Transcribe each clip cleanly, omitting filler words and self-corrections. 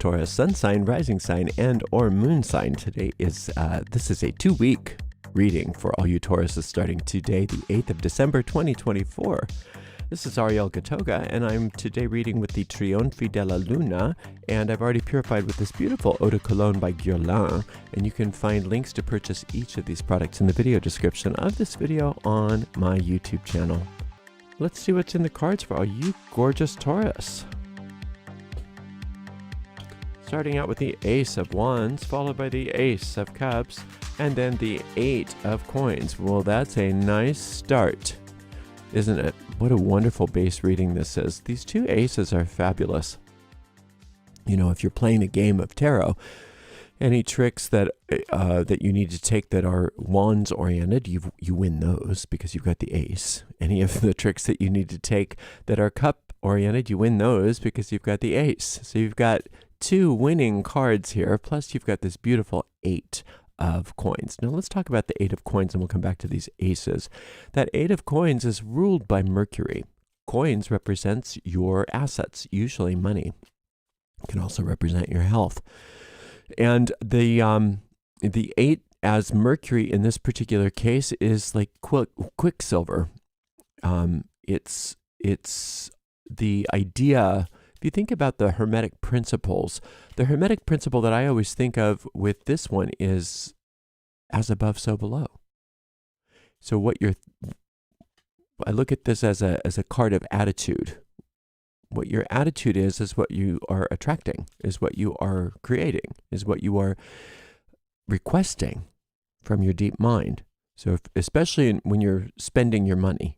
Taurus, sun sign, rising sign, and or moon sign. Today is, this is a 2-week reading for all you Tauruses starting today, the 8th of December, 2024. This is Ariel and I'm today reading with the Trionfi della Luna, and I've already purified with this beautiful Eau de Cologne by Guerlain, and you can find links to purchase each of these products in the video description of this video on my YouTube channel. Let's see what's in the cards for all you gorgeous Taurus. Starting out with the Ace of Wands, followed by the Ace of Cups, and then the 8 of Coins. Well, that's a nice start, isn't it? What a wonderful base reading this is. These two aces are fabulous. You know, if you're playing a game of tarot, any tricks that that you need to take that are wands oriented, you win those because you've got the ace. Any of the tricks that you need to take that are cup oriented, you win those because you've got the ace. So you've got two winning cards here, plus you've got this beautiful 8 of Coins. Now let's talk about the 8 of Coins and we'll come back to these aces. That 8 of Coins is ruled by Mercury. Coins represents your assets, usually money. It can also represent your health. And the 8 as Mercury in this particular case is like quicksilver. It's the idea. If you think about the Hermetic principles, the Hermetic principle that I always think of with this one is as above, so below. So I look at this as a card of attitude. What your attitude is what you are attracting, is what you are creating, is what you are requesting from your deep mind. So especially when you're spending your money,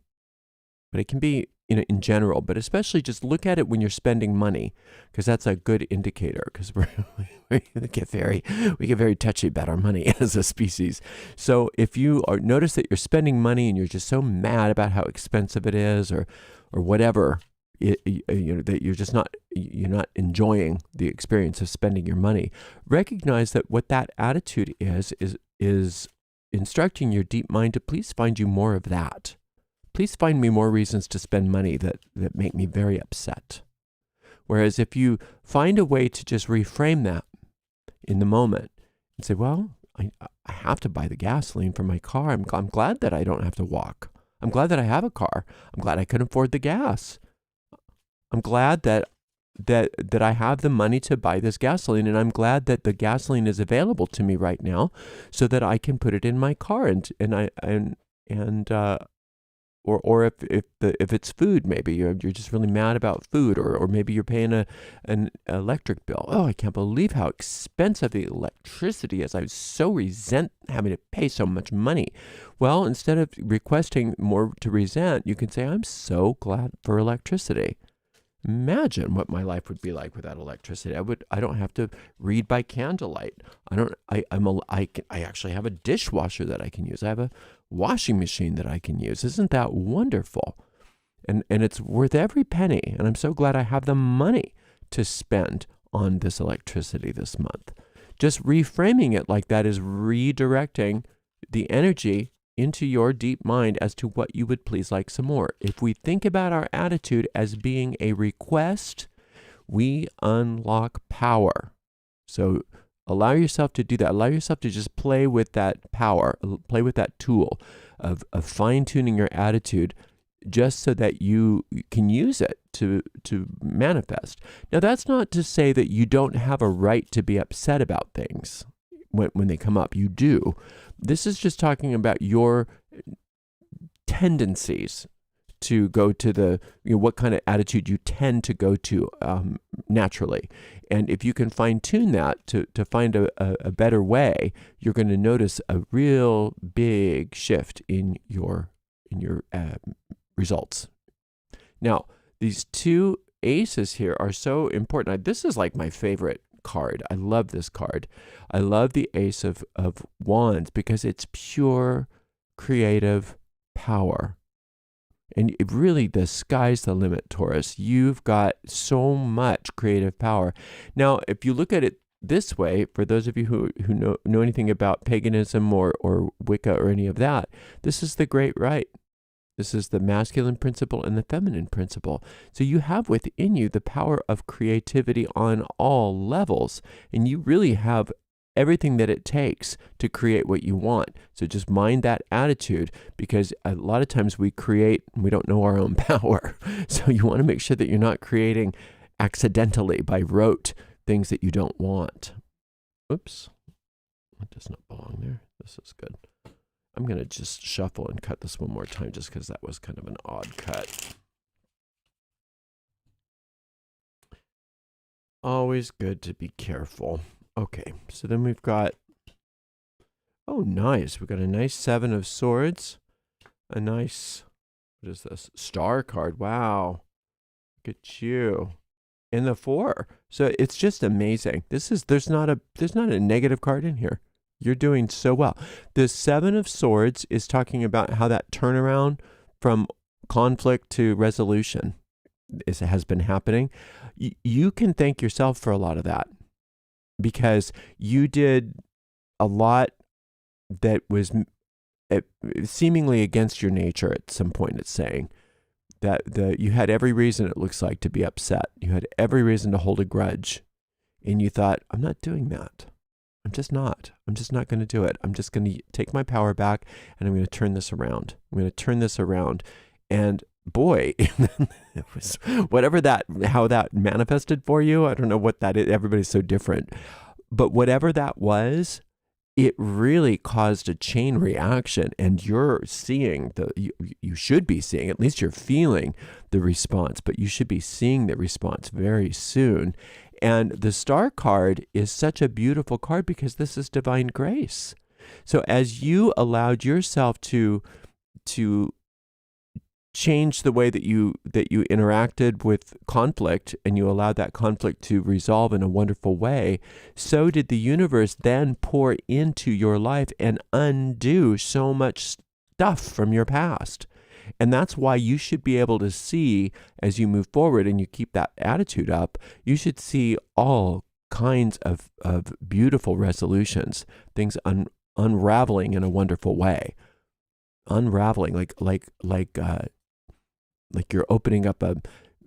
but it can be in general, but especially just look at it when you're spending money, because that's a good indicator, because we get very touchy about our money as a species. So if you notice that you're spending money and you're just so mad about how expensive it is or whatever, that you're not enjoying the experience of spending your money, recognize that what that attitude is instructing your deep mind to please find you more of that. Please find me more reasons to spend money that make me very upset. Whereas if you find a way to just reframe that in the moment and say, well, I have to buy the gasoline for my car. I'm glad that I don't have to walk. I'm glad that I have a car. I'm glad I can afford the gas. I'm glad that I have the money to buy this gasoline, and I'm glad that the gasoline is available to me right now so that I can put it in my car or if it's food, maybe you're just really mad about food, or maybe you're paying an electric bill. Oh, I can't believe how expensive the electricity is. I so resent having to pay so much money. Well, instead of requesting more to resent, you can say, I'm so glad for electricity. Imagine what my life would be like without electricity. I don't have to read by candlelight. I actually have a dishwasher that I can use. I have a washing machine that I can use. Isn't that wonderful? And it's worth every penny. And I'm so glad I have the money to spend on this electricity this month. Just reframing it like that is redirecting the energy into your deep mind as to what you would please like some more. If we think about our attitude as being a request, we unlock power. So allow yourself to do that. Allow yourself to just play with that power, play with that tool of fine-tuning your attitude just so that you can use it to manifest. Now, that's not to say that you don't have a right to be upset about things when they come up. You do. This is just talking about your tendencies to go to what kind of attitude you tend to go to naturally. And if you can fine tune that to find a better way, you're going to notice a real big shift in your results. Now, these two aces here are so important. This is like my favorite card. I love this card. I love the Ace of Wands because it's pure creative power. And it really, the sky's the limit, Taurus. You've got so much creative power. Now, if you look at it this way, for those of you who know anything about paganism or Wicca or any of that, this is the great right. This is the masculine principle and the feminine principle. So you have within you the power of creativity on all levels, and you really have everything that it takes to create what you want. So just mind that attitude, because a lot of times we create and we don't know our own power. So you want to make sure that you're not creating accidentally by rote things that you don't want. Oops, that does not belong there. This is good. I'm going to just shuffle and cut this one more time just because that was kind of an odd cut. Always good to be careful. Okay, so then we've got, oh, nice. We've got a nice 7 of Swords. A nice, what is this? Star card. Wow. Look at you. In the 4. So it's just amazing. There's not a negative card in here. You're doing so well. The 7 of Swords is talking about how that turnaround from conflict to resolution has been happening. You can thank yourself for a lot of that, because you did a lot that was seemingly against your nature at some point. It's saying that you had every reason, it looks like, to be upset. You had every reason to hold a grudge. And you thought, I'm not doing that. I'm just not going to do it. I'm just going to take my power back, and I'm going to turn this around. I'm going to turn this around. And boy, it was how that manifested for you. I don't know what that is. Everybody's so different. But whatever that was, it really caused a chain reaction, and you're seeing you should be seeing, at least you're feeling the response, but you should be seeing the response very soon. And the Star card is such a beautiful card because this is divine grace. So as you allowed yourself to change the way that you interacted with conflict, and you allowed that conflict to resolve in a wonderful way, so did the universe then pour into your life and undo so much stuff from your past. And that's why you should be able to see, as you move forward and you keep that attitude up, you should see all kinds of beautiful resolutions, things unraveling in a wonderful way. Unraveling, like you're opening up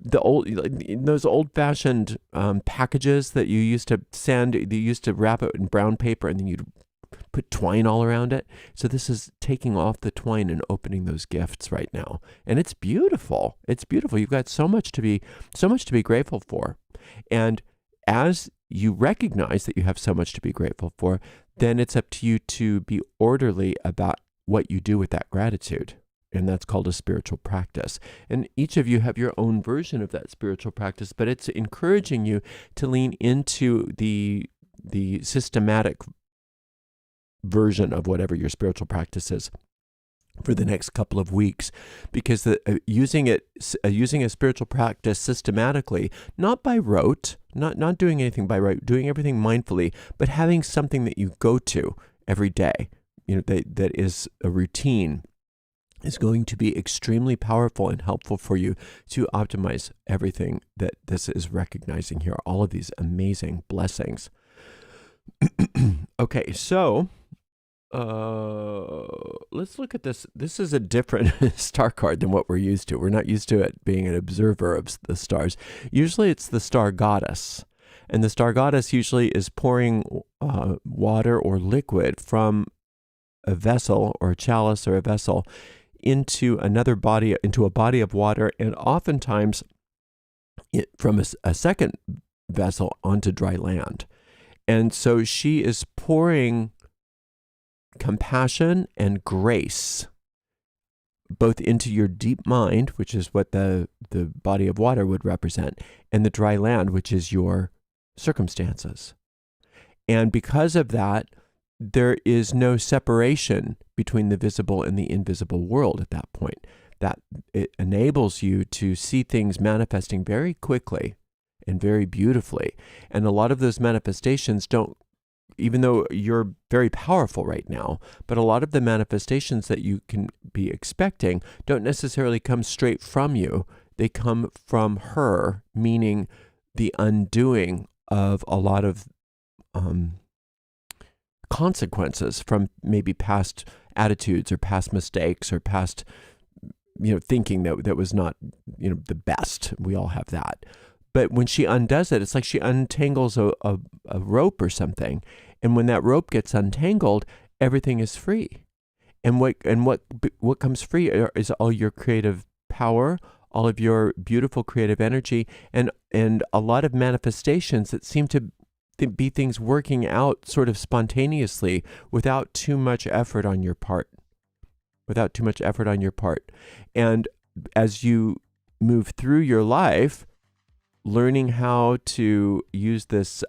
those old-fashioned packages that you used to send. You used to wrap it in brown paper, and then you'd put twine all around it. So this is taking off the twine and opening those gifts right now, and it's beautiful. It's beautiful. You've got so much to be grateful for, and as you recognize that you have so much to be grateful for, then it's up to you to be orderly about what you do with that gratitude. And that's called a spiritual practice. And each of you have your own version of that spiritual practice, but it's encouraging you to lean into the systematic version of whatever your spiritual practice is for the next couple of weeks, because using a spiritual practice systematically, not by rote, not doing anything by rote, doing everything mindfully, but having something that you go to every day, that is a routine, is going to be extremely powerful and helpful for you to optimize everything that this is recognizing here, all of these amazing blessings. Okay, so let's look at this. This is a different star card than what we're used to. We're not used to it being an observer of the stars. Usually it's the star goddess. And the star goddess usually is pouring water or liquid from a vessel or a chalice or a vessel into a body of water, and oftentimes from a second vessel onto dry land. And so she is pouring compassion and grace both into your deep mind, which is what the body of water would represent, and the dry land, which is your circumstances. And because of that, there is no separation between the visible and the invisible world at that point. That it enables you to see things manifesting very quickly and very beautifully. And a lot of those manifestations don't, even though you're very powerful right now, but a lot of the manifestations that you can be expecting don't necessarily come straight from you. They come from her, meaning the undoing of a lot of consequences from maybe past attitudes or past mistakes or past thinking that was not, the best. We all have that. But when she undoes it, it's like she untangles a rope or something. And when that rope gets untangled, everything is free. And what comes free is all your creative power, all of your beautiful creative energy, and a lot of manifestations that seem to be things working out sort of spontaneously without too much effort on your part. And as you move through your life, learning how to use this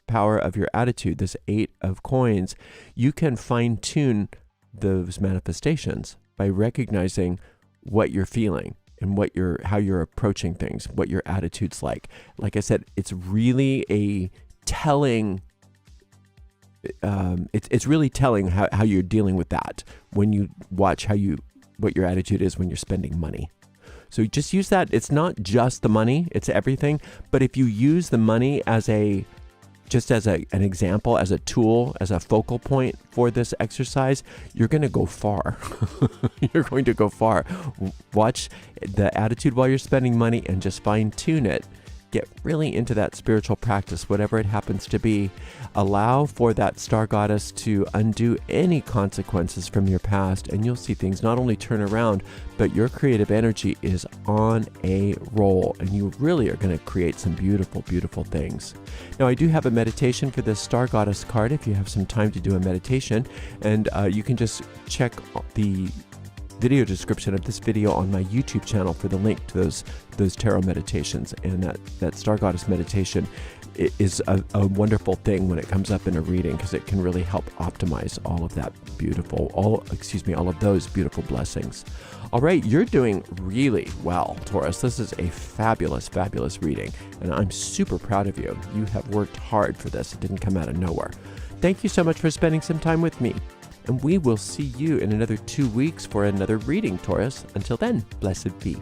power of your attitude, this 8 of coins, you can fine-tune those manifestations by recognizing what you're feeling and how you're approaching things, what your attitude's like. Like I said, it's really a telling. It's really telling how you're dealing with that when you watch what your attitude is when you're spending money. So just use that. It's not just the money, it's everything. But if you use the money as an example, as a tool, as a focal point for this exercise, you're going to go far. You're going to go far. Watch the attitude while you're spending money and just fine tune it. Get really into that spiritual practice, whatever it happens to be. Allow for that star goddess to undo any consequences from your past, and you'll see things not only turn around, but your creative energy is on a roll, and you really are going to create some beautiful, beautiful things. Now, I do have a meditation for this star goddess card if you have some time to do a meditation, and you can just check the video description of this video on my YouTube channel for the link to those tarot meditations. And that star goddess meditation is a wonderful thing when it comes up in a reading, because it can really help optimize all of those beautiful blessings. All right, you're doing really well, Taurus. This is a fabulous, fabulous reading, and I'm super proud of you. You have worked hard for this. It didn't come out of nowhere. Thank you so much for spending some time with me. And we will see you in another 2 weeks for another reading, Taurus. Until then, blessed be.